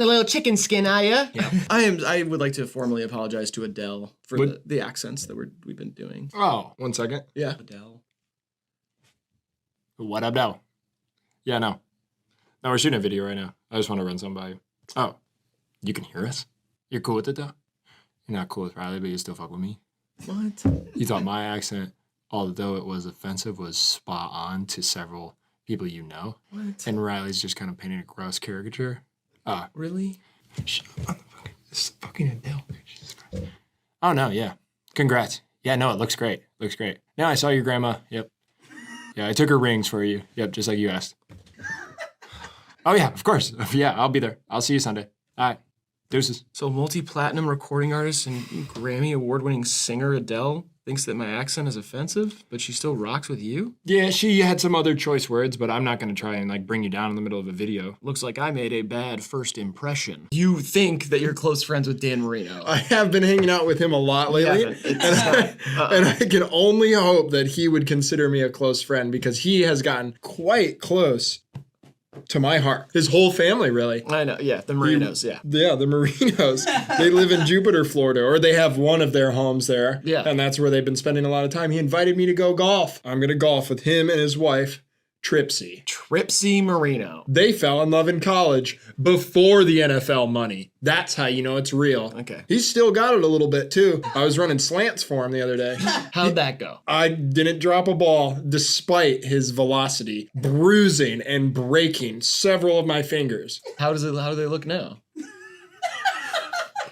The little chicken skin, are ya? Yeah. I would like to formally apologize to Adele for the accents that we've been doing. Oh, 1 second. Yeah. Adele. What up, now? Yeah, no. No, we're shooting a video right now. I just want to run something by you. Oh, you can hear us? You're cool with it, though? You're not cool with Riley, but you still fuck with me? What? You thought my accent, although it was offensive, was spot on to several people you know? What? And Riley's just kind of painting a gross caricature? Really? Shut up. This is fucking Adele. Jesus Christ. Oh, no, yeah. Congrats. Yeah, no, it looks great. Looks great. Yeah, I saw your grandma. Yep. Yeah, I took her rings for you. Yep, just like you asked. Oh, yeah, of course. Yeah, I'll be there. I'll see you Sunday. All right. Deuces. So multi-platinum recording artist and Grammy award-winning singer Adele thinks that my accent is offensive, but she still rocks with you? Yeah, she had some other choice words, but I'm not going to try and bring you down in the middle of a video. Looks like I made a bad first impression. You think that you're close friends with Dan Marino. I have been hanging out with him a lot lately, and I can only hope that he would consider me a close friend because he has gotten quite close to my heart. His whole family, really. I know, yeah, the Marinos, yeah. Yeah, the Marinos. They live in Jupiter, Florida, or they have one of their homes there. Yeah. And that's where they've been spending a lot of time. He invited me to go golf. I'm going to golf with him and his wife, Tripsy. Tripsy Marino. They fell in love in college before the NFL money. That's how you know it's real. Okay. He's still got it a little bit, too. I was running slants for him the other day. How'd that go? I didn't drop a ball despite his velocity, bruising and breaking several of my fingers. How do they look now?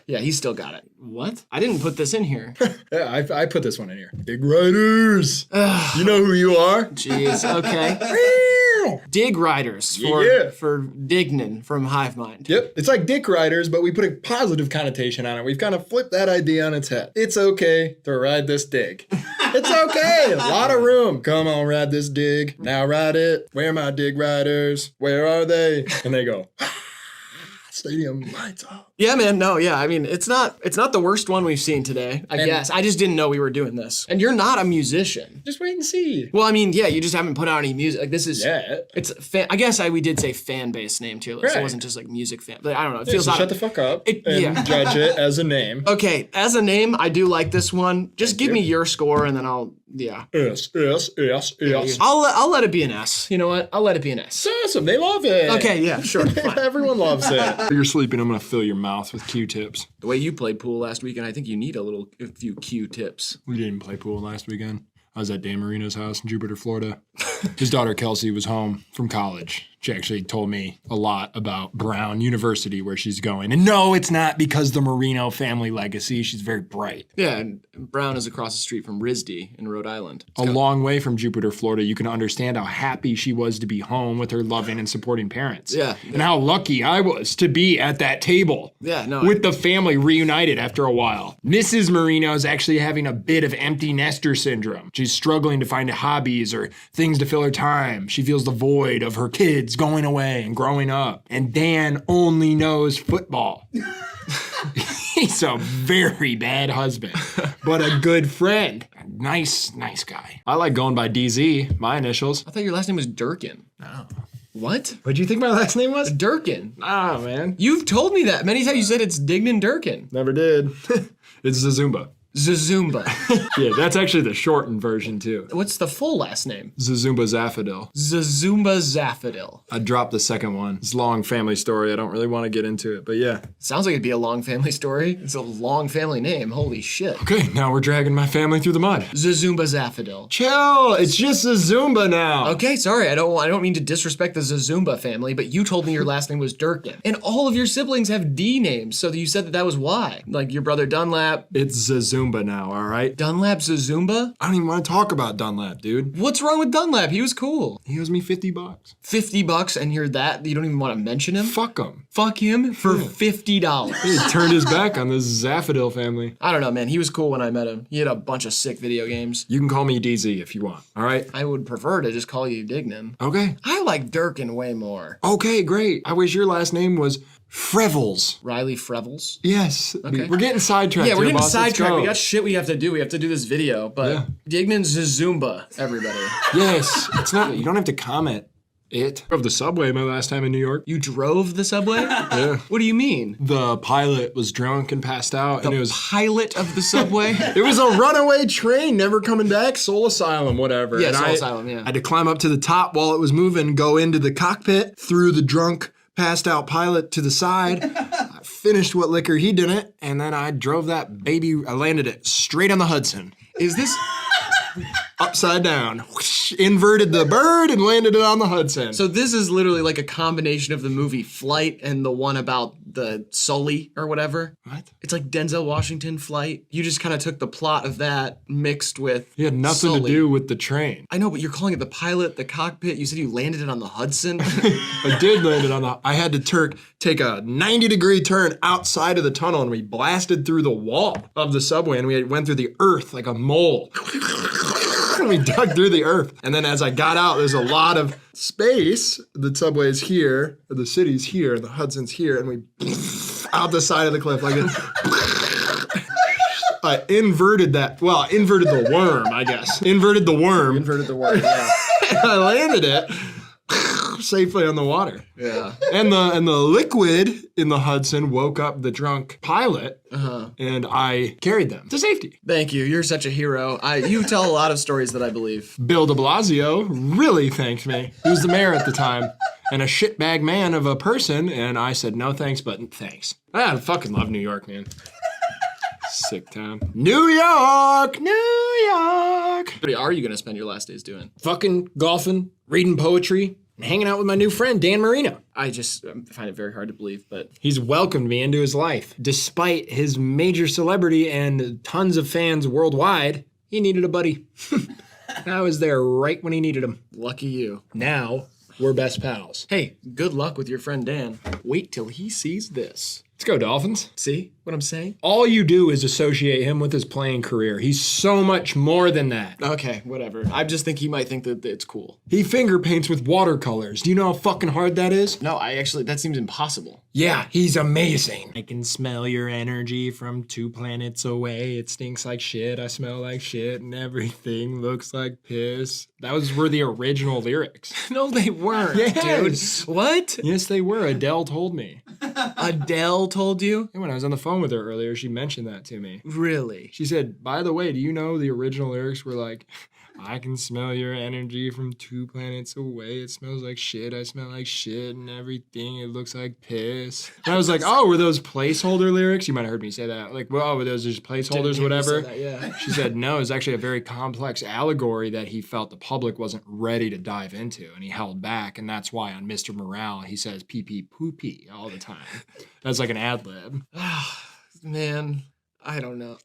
Yeah, he's still got it. What? I didn't put this in here. Yeah, I put this one in here. Big Riders. You know who you are? Jeez, okay. Dig Riders for Dignan from Hivemind. Yep, it's like Dick Riders, but we put a positive connotation on it. We've kind of flipped that idea on its head. It's okay to ride this dig. It's okay, a lot of room. Come on, ride this dig. Now ride it. Where are my Dig Riders? Where are they? And they go, stadium lights up. Yeah, man. No, yeah. I mean, it's not the worst one we've seen today. I guess. I just didn't know we were doing this. And you're not a musician. Just wait and see. Well, I mean, yeah, you just haven't put out any music. Like this is. Yeah. It's I guess we did say fan base name too. Right. So it wasn't just like music fan. But I don't know. It feels so like shut the fuck up and judge it as a name. Okay, as a name, I do like this one. Just give me your score, and then I'll. Yeah. S. I'll let it be an S. You know what? I'll let it be an S. It's awesome. They love it. Okay. Yeah. Sure. Fine. Everyone loves it. You're sleeping. I'm gonna fill your mouth with Q-tips. The way you played pool last weekend, I think you need a few Q-tips. We didn't play pool last weekend. I was at Dan Marino's house in Jupiter, Florida. His daughter Kelsey was home from college. She actually told me a lot about Brown University, where she's going. And no, it's not because the Marino family legacy. She's very bright. Yeah, and Brown is across the street from RISD in Rhode Island. A long way from Jupiter, Florida. You can understand how happy she was to be home with her loving and supporting parents. Yeah. And how lucky I was to be at that table. Yeah, no. With the family reunited after a while. Mrs. Marino is actually having a bit of empty nester syndrome. She's struggling to find hobbies or things to fill her time. She feels the void of her kids going away and growing up. And Dan only knows football. He's a very bad husband, but a good friend. Nice guy. I like going by DZ, my initials. I thought your last name was Durkin. No. What? What'd you think my last name was? Durkin. Ah, man. You've told me that many times. You said it's Dignan Durkin. Never did. It's Zazumba. Zazumba. Yeah, that's actually the shortened version, too. What's the full last name? Zazumba Zaffadil. Zazumba Zaffadil. I dropped the second one. It's a long family story. I don't really want to get into it, but yeah. Sounds like it'd be a long family story. It's a long family name. Holy shit. Okay, now we're dragging my family through the mud. Zazumba Zaffadil. Chill. It's just Zazumba now. Okay, sorry. I don't mean to disrespect the Zazumba family, but you told me your last name was Durkin. And all of your siblings have D names, so you said that was why. Like your brother Dunlap. It's Zazumba now, all right? Dunlap Zazumba? I don't even want to talk about Dunlap, dude. What's wrong with Dunlap? He was cool. He owes me $50. $50 and you're that? You don't even want to mention him? Fuck him. Fuck him for $50. He turned his back on the Zaffadil family. I don't know, man. He was cool when I met him. He had a bunch of sick video games. You can call me DZ if you want, all right? I would prefer to just call you Dignan. Okay. I like Durkin way more. Okay, great. I wish your last name was Frevels. Riley Frevels? Yes. Okay. We're getting sidetracked. Yeah, we're here, getting boss. Let's sidetracked. go. We got shit we have to do. We have to do this video, but Yeah. Dignan Zazumba, everybody. Yes. It's not, you don't have to comment It. Of the subway my last time in New York. You drove the subway? Yeah. What do you mean? The pilot was drunk and passed out, and it was Pilot of the subway? it was a runaway train, never coming back, Soul Asylum, whatever. Yeah, and Soul Asylum, yeah. I had to climb up to the top while it was moving, go into the cockpit, through the drunk, passed out pilot to the side. I finished what liquor he didn't, and then I drove that baby, I landed it straight on the Hudson. Is this... Upside down. Whoosh, inverted the bird and landed it on the Hudson. So this is literally like a combination of the movie Flight and the one about the Sully or whatever. What? It's like Denzel Washington Flight. You just kind of took the plot of that mixed with He had nothing to Sully. do with the train. I know, but you're calling it the pilot, the cockpit. You said you landed it on the Hudson. I did land it on the. I had to take a 90-degree turn outside of the tunnel, and we blasted through the wall of the subway, and we went through the earth like a mole. And we dug through the earth. And then as I got out, there's a lot of space. The subway's here, the city's here, the Hudson's here, and we out the side of the cliff like this. I inverted that. Well, inverted the worm, I guess. Inverted the worm. Inverted the word, yeah. I landed it safely on the water. Yeah. And the liquid in the Hudson woke up the drunk pilot, and I carried them to safety. Thank you. You're such a hero. You tell a lot of stories that I believe. Bill de Blasio really thanked me. He was the mayor at the time, and a shitbag man of a person, and I said no thanks, but thanks. I fucking love New York, man. Sick town. New York! New York! What are you going to spend your last days doing? Fucking golfing, reading poetry, and hanging out with my new friend, Dan Marino. I find it very hard to believe, but... He's welcomed me into his life. Despite his major celebrity and tons of fans worldwide, he needed a buddy. I was there right when he needed him. Lucky you. Now, we're best pals. Hey, good luck with your friend Dan. Wait till he sees this. Let's go, Dolphins. See what I'm saying? All you do is associate him with his playing career. He's so much more than that. Okay, whatever. I just think he might think that it's cool. He finger paints with watercolors. Do you know how fucking hard that is? No, that seems impossible. Yeah, he's amazing. I can smell your energy from 2 planets away. It stinks like shit. I smell like shit, and everything looks like piss. Those were the original lyrics. No, they weren't, Yes. dude. What? Yes, they were. Adele told me. Adele told you? And when I was on the phone with her earlier, she mentioned that to me. Really? She said, by the way, do you know the original lyrics were like, I can smell your energy from 2 planets away. It smells like shit. I smell like shit and everything. It looks like piss. And I was like, oh, were those placeholder lyrics? You might have heard me say that. Like, well, were those just placeholders, whatever? That, yeah. She said, no, it was actually a very complex allegory that he felt the public wasn't ready to dive into. And he held back. And that's why on Mr. Morale, he says pee pee poo pee all the time. That's like an ad lib. Man, I don't know.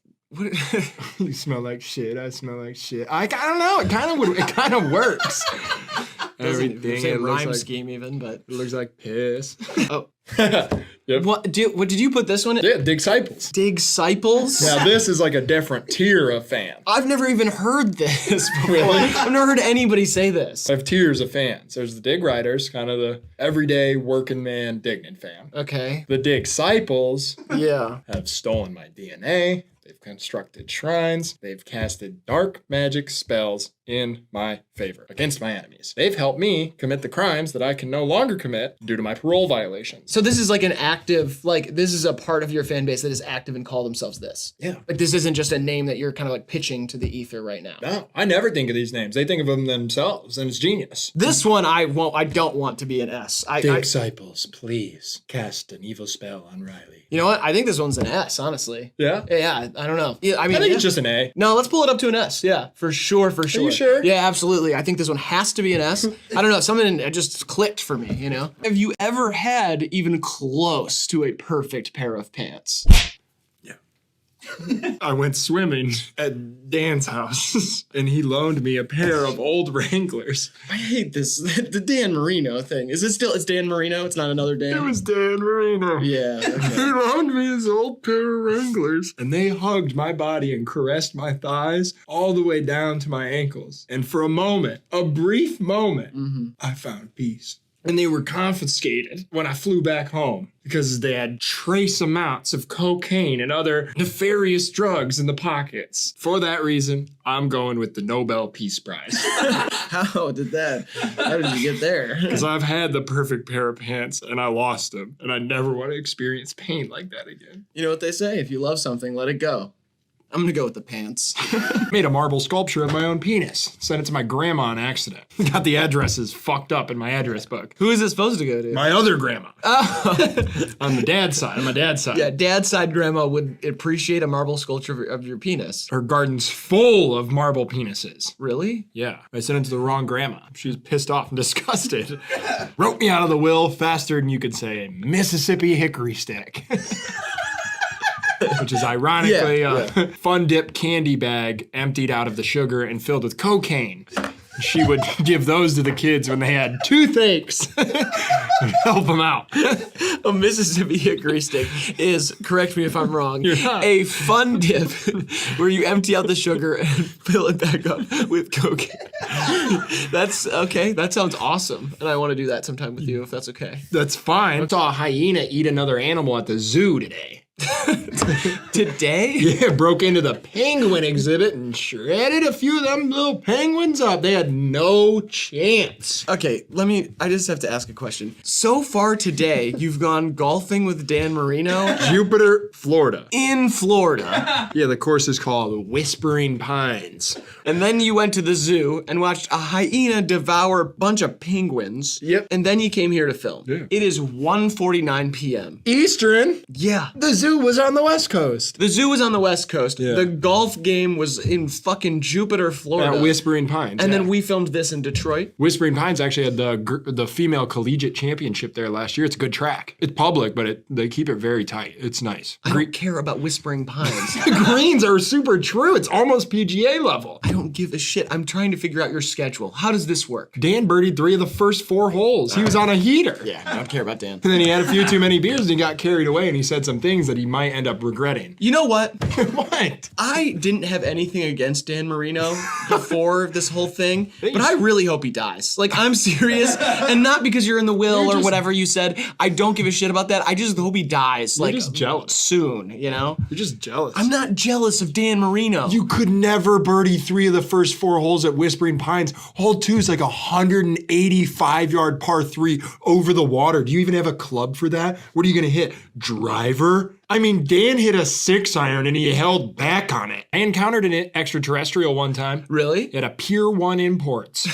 You smell like shit. I smell like shit. I don't know. It kind of works. Everything. Same It looks rhyme like, scheme even, but it looks like piss. oh, Yep. what did you put this one in? Yeah, Disciples. Disciples? Now this is like a different tier of fan. I've never even heard this before. Really? I've never heard anybody say this. I have tiers of fans. There's the Dig Riders, kind of the everyday working man Dignan fan. Okay. The Disciples Yeah. have stolen my DNA. They've constructed shrines. They've casted dark magic spells in my favor against my enemies. They've helped me commit the crimes that I can no longer commit due to my parole violations. So this is like an active, this is a part of your fan base that is active and call themselves this. Yeah. Like this isn't just a name that you're kind of like pitching to the ether right now. No, I never think of these names. They think of them themselves, and it's genius. This one I don't want to be an S. Disciples, please cast an evil spell on Riley. You know what? I think this one's an S, honestly. Yeah? Yeah, I don't know. Yeah, I mean, I think yeah. it's just an A. No, let's pull it up to an S. Yeah, for sure. you sure? Yeah, absolutely. I think this one has to be an S. I don't know. Something just clicked for me, you know? Have you ever had even close to a perfect pair of pants? I went swimming at Dan's house, and he loaned me a pair of old Wranglers. I hate this. The Dan Marino thing. Is it still, it's Dan Marino? It's not another Dan? It was Dan Marino. Yeah, okay. He loaned me his old pair of Wranglers, and they hugged my body and caressed my thighs all the way down to my ankles. And for a moment, a brief moment, I found peace. and they were confiscated when I flew back home because they had trace amounts of cocaine and other nefarious drugs in the pockets. For that reason, I'm going with the Nobel Peace Prize. How did you get there? Because I've had the perfect pair of pants and I lost them, and I never want to experience pain like that again. You know what they say, if you love something, let it go. I'm gonna go with the pants. Made a marble sculpture of my own penis. Sent it to my grandma on accident. Got the addresses fucked up in my address book. Who is it supposed to go to? My other grandma. Oh. On my dad's side. Yeah, dad's side grandma would appreciate a marble sculpture of your penis. Her garden's full of marble penises. Really? Yeah. I sent it to the wrong grandma. She was pissed off and disgusted. Wrote me out of the will faster than you could say Mississippi hickory stick. Which is ironically a Fun Dip candy bag emptied out of the sugar and filled with cocaine. She would give those to the kids when they had toothaches and help them out. A Mississippi hickory stick is, correct me if I'm wrong, a Fun Dip where you empty out the sugar and fill it back up with cocaine. That's okay. That sounds awesome. And I want to do that sometime with you if that's okay. That's fine. I saw a hyena eat another animal at the zoo today. Today? Yeah, broke into the penguin exhibit and shredded a few of them little penguins up. They had no chance. Okay, I just have to ask a question. So far today, you've gone golfing with Dan Marino Jupiter, Florida. in Florida. Yeah, the course is called Whispering Pines. And then you went to the zoo and watched a hyena devour a bunch of penguins. Yep. And then you came here to film. Yeah. It is 1:49 p.m. Eastern. Yeah. The zoo was on the West Coast. The zoo was on the West Coast. Yeah. The golf game was in fucking Jupiter, Florida. At Whispering Pines. And then we filmed this in Detroit. Whispering Pines actually had the female collegiate championship there last year. It's a good track. It's public, but they keep it very tight. It's nice. I don't care about Whispering Pines. The greens are super true. It's almost PGA level. I don't give a shit. I'm trying to figure out your schedule. How does this work? Dan birdied 3 of the first 4 holes. He was on a heater. Yeah, I don't care about Dan. And then he had a few too many beers and he got carried away and he said some things that he might end up regretting. You know what? What? I didn't have anything against Dan Marino before this whole thing, but I really hope he dies. Like, I'm serious, and not because you're in the will or whatever you said. I don't give a shit about that. I just hope he dies, You're like, just jealous. soon, you know? You're just jealous. I'm not jealous of Dan Marino. You could never birdie 3 of the first 4 holes at Whispering Pines. Hole 2 is like a 185-yard par 3 over the water. Do you even have a club for that? What are you gonna hit? Driver? I mean, Dan hit a 6-iron and he held back on it. I encountered an extraterrestrial one time. Really? At a Pier 1 Imports.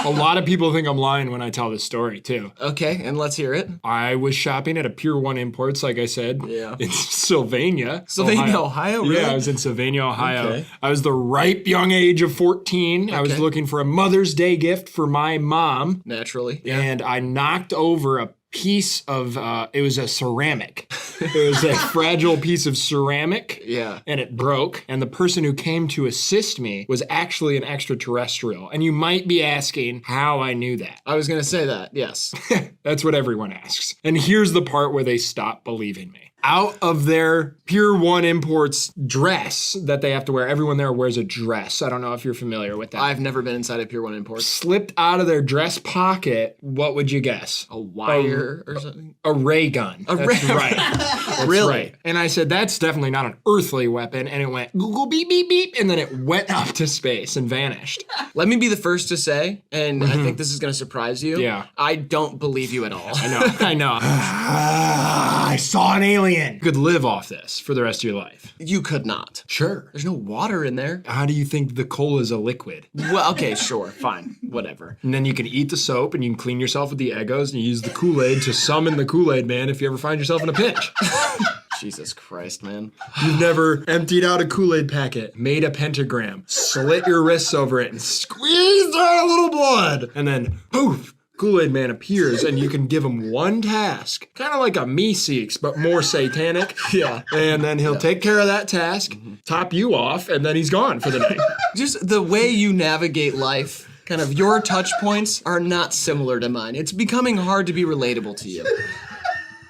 A lot of people think I'm lying when I tell this story, too. Okay, and let's hear it. I was shopping at a Pier 1 Imports, like I said, in Sylvania. Sylvania, Ohio? Really? Yeah, I was in Sylvania, Ohio. Okay. I was the ripe young age of 14. I was looking for a Mother's Day gift for my mom. Naturally. Yeah. And I knocked over a piece of, it was a ceramic. It was a fragile piece of ceramic. Yeah. And it broke. And the person who came to assist me was actually an extraterrestrial. And you might be asking how I knew that. I was going to say that, yes. That's what everyone asks. And here's the part where they stop believing me. Out of their Pier 1 Imports dress that they have to wear, everyone there wears a dress. I don't know if you're familiar with that. I've never been inside a Pier 1 Imports. Slipped out of their dress pocket, what would you guess? A wire or something? A ray gun. That's right. That's Really? right. And I said, that's definitely not an earthly weapon. And it went Google beep, beep, beep. And then it went up to space and vanished. Let me be the first to say, and I think this is going to surprise you. Yeah. I don't believe you at all. I know. I saw an alien. You could live off this for the rest of your life. You could not. Sure. There's no water in there. How do you think the cola is a liquid? Well, okay, sure, fine, whatever. And then you can eat the soap and you can clean yourself with the Eggos and you use the Kool-Aid to summon the Kool-Aid man if you ever find yourself in a pinch. Jesus Christ, man. You've never emptied out a Kool-Aid packet, made a pentagram, slit your wrists over it, and squeezed out a little blood. And then, poof, Kool-Aid man appears and you can give him one task. Kind of like a Meeseeks, but more satanic. Yeah. And then he'll take care of that task, top you off, and then he's gone for the night. Just the way you navigate life, kind of your touch points are not similar to mine. It's becoming hard to be relatable to you.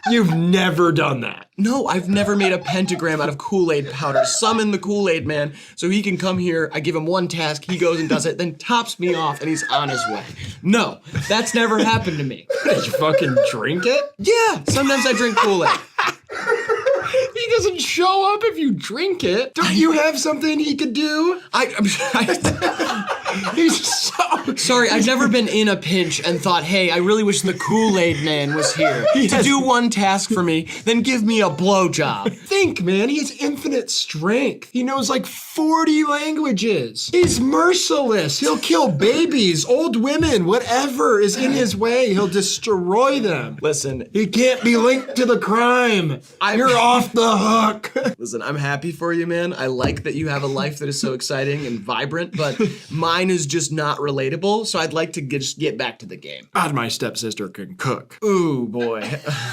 You've never done that. No, I've never made a pentagram out of Kool-Aid powder. Summon the Kool-Aid man so he can come here. I give him one task, he goes and does it, then tops me off and he's on his way. No, that's never happened to me. Did you fucking drink it? Yeah, sometimes I drink Kool-Aid. He doesn't show up if you drink it. Don't you have something he could do? He's so... Sorry, I've never been in a pinch and thought, hey, I really wish the Kool-Aid man was here to do one task for me, then give me a blowjob. Think, man, he has infinite strength. He knows like 40 languages. He's merciless. He'll kill babies, old women, whatever is in his way. He'll destroy them. Listen, He can't be linked to the crime. You're off the hook. Listen, I'm happy for you, man. I like that you have a life that is so exciting and vibrant, but mine is just not relatable, so I'd like to just get back to the game. God, my stepsister can cook. Ooh, boy.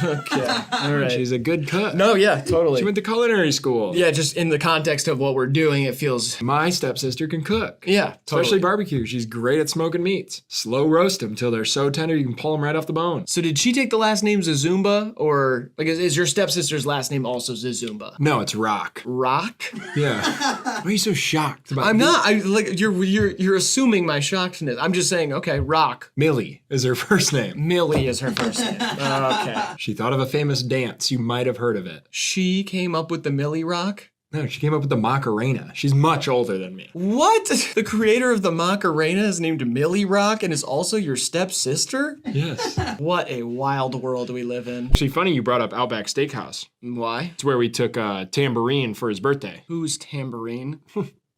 Okay, all right. She's a good cook. No, yeah, totally. She went to culinary school. Yeah, just in the context of what we're doing, it feels... My stepsister can cook. Yeah, totally. Especially barbecue. She's great at smoking meats. Slow roast them till they're so tender you can pull them right off the bone. So did she take the last name Zazumba, or like is your stepsister's last name also Zazumba? No, it's Rock. Rock? Yeah. Why are you so shocked about I'm not. I like you're assuming my shockedness. I'm just saying, okay, Rock. Millie is her first name. Millie is her first name. Okay. She thought of a famous dance. You might have heard of it. She came up with the Millie Rock? No, she came up with the Macarena. She's much older than me. What? The creator of the Macarena is named Millie Rock and is also your stepsister? Yes. What a wild world we live in. Actually, funny you brought up Outback Steakhouse. Why? It's where we took Tambourine for his birthday. Who's Tambourine?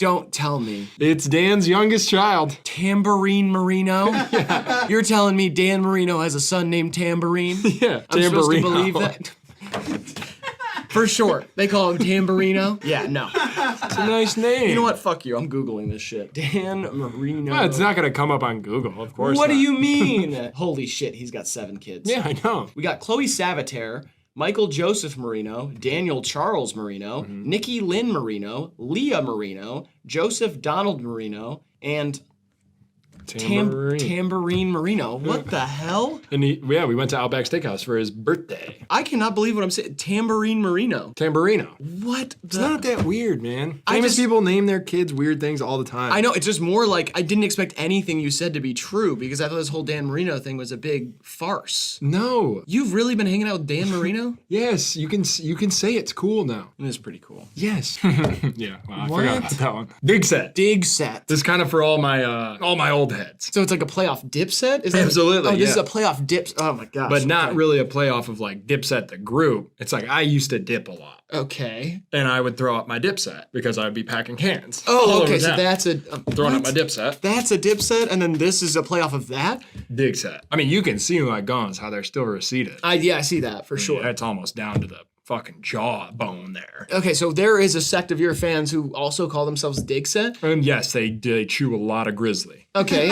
Don't tell me. It's Dan's youngest child. Tambourine Marino? Yeah. You're telling me Dan Marino has a son named Tambourine? Yeah, I'm supposed to Tamborino. believe that? For short. They call him Tamborino? Yeah, no. It's a nice name. You know what? Fuck you. I'm Googling this shit. Dan Marino. Well, it's not going to come up on Google, of course. What do not. you mean? Holy shit, he's got 7 kids. Yeah, I know. We got Chloe Savater, Michael Joseph Marino, Daniel Charles Marino, Nikki Lynn Marino, Leah Marino, Joseph Donald Marino, and Tambourine Marino. What the hell? And we went to Outback Steakhouse for his birthday. I cannot believe what I'm saying. Tambourine Marino. Tamburino. What It's not that weird, man. Famous just- people name their kids weird things all the time. I know, it's just more like I didn't expect anything you said to be true because I thought this whole Dan Marino thing was a big farce. No. You've really been hanging out with Dan Marino? Yes, you can say it's cool now. It is pretty cool. Yes. Yeah, well, I forgot about that one. Big set. Dig set. This is kind of for all my old heads. So it's like a playoff dip set? Is that, Absolutely, Oh, this is yeah. a playoff dip. Oh my gosh. But not okay. really a playoff of like Dipset the group. It's like I used to dip a lot. Okay. And I would throw out my Dipset because I would be packing cans. Oh, all okay. over So town. that's a throwing out my Dipset. That's a dip set, and then this is a playoff of that. Dig set. I mean, you can see my guns, how they're still receded. Yeah, I see that for sure. It's almost down to the fucking jawbone there. Okay, so there is a sect of your fans who also call themselves dig set. And yes, they chew a lot of grizzly. Okay,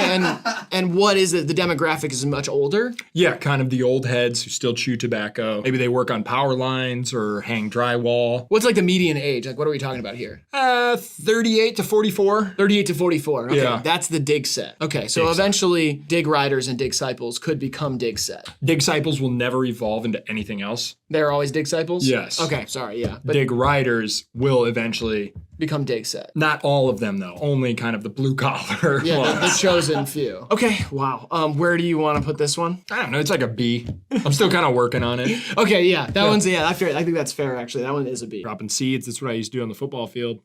and what is it? The demographic is much older. Yeah, kind of the old heads who still chew tobacco. Maybe they work on power lines or hang drywall. What's like the median age? Like, what are we talking about here? 38 to 44. 38 to 44. Okay, Yeah. that's the dig set. Okay, so Dig set. eventually dig riders and dig disciples could become dig set. Dig disciples will never evolve into anything else. They're always dig disciples? Yes. Okay, sorry, yeah. But Dig riders will eventually, become dig set. not all of them though, only kind of the blue collar Yeah, ones. the chosen few. Okay, wow. Where do you want to put this one? I don't know, it's like a B. I'm still kind of working on it. Okay, yeah, that one's, I think that's fair, actually. That one is a B. Dropping seeds, that's what I used to do on the football field.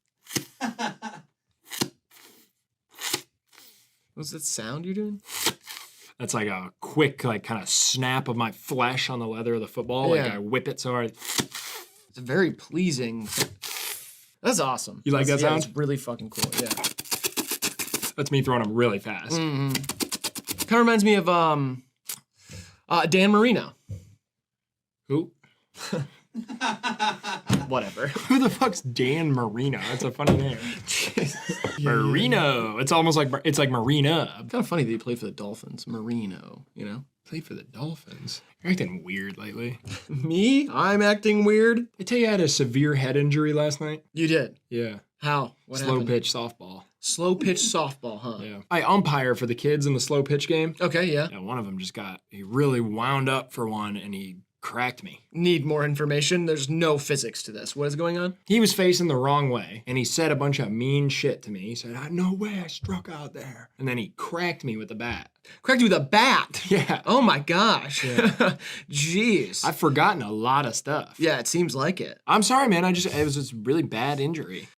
What's that sound you're doing? That's like a quick, like kind of snap of my flesh on the leather of the football. Yeah. Like I whip it so hard. It's a very pleasing. That's awesome. You like that yeah, sound? It's really fucking cool, yeah. That's me throwing them really fast. Kind of reminds me of Dan Marino. Who? Whatever. Who the fuck's Dan Marino? That's a funny name. Marino. It's almost like it's like Marina. Kind of funny that you play for the Dolphins. Marino, you know? Play for the Dolphins. You're acting weird lately. Me? I'm acting weird? I tell you I had a severe head injury last night. You did? Yeah. How? What Slow happened? pitch softball. Slow pitch softball, huh? Yeah. I umpire for the kids in the slow pitch game. Okay, yeah. Yeah, one of them he really wound up for one and he cracked me. Need more information? There's no physics to this. What is going on? He was facing the wrong way, and he said a bunch of mean shit to me. He said, no way I struck out there. And then he cracked me with a bat. Cracked you with a bat? Yeah. Oh my gosh. Yeah. Jeez. I've forgotten a lot of stuff. Yeah, it seems like it. I'm sorry, man. It was just a really bad injury.